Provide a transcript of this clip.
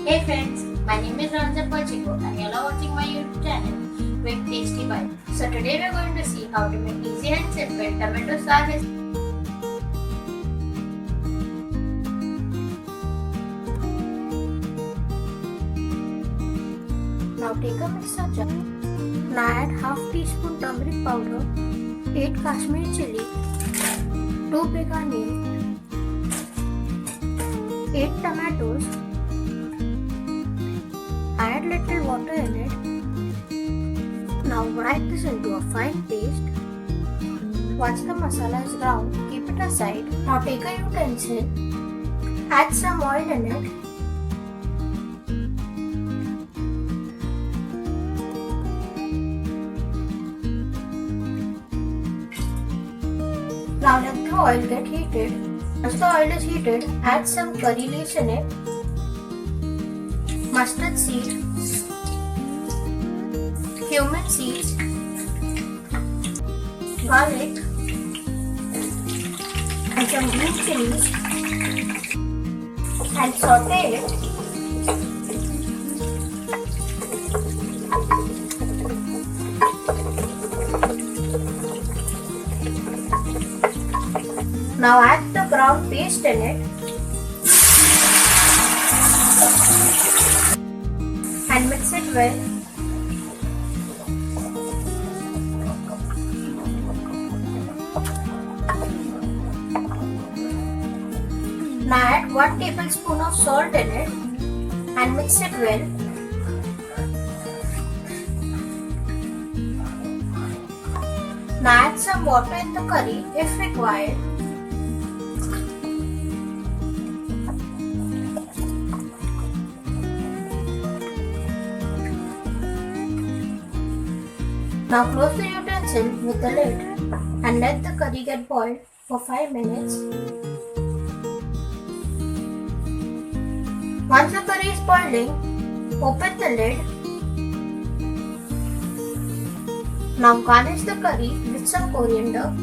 Hey friends, my name is Ranjan Pachiko and you are watching my YouTube channel Quick Tasty Bite. So today we are going to see how to make easy and simple tomato Saar recipe. Now take a mixer jar. Now add half teaspoon turmeric powder, 8 Kashmiri chili, 2 big onions, 8 tomatoes. Add little water in it. Now grind this into a fine paste. Once the masala is brown, keep it aside. Now take a utensil. Add some oil in it. Now let the oil get heated. Once the oil is heated, add some curry leaves in it, mustard seed, cumin seeds, garlic, and some green chilies, and saute it. Now add the brown paste in it and mix it well. Now add 1 tablespoon of salt in it and mix it well. Now add some water in the curry if required. Now close the utensil with the lid and let the curry get boiled for 5 minutes. Once the curry is boiling, open the lid. Now garnish the curry with some coriander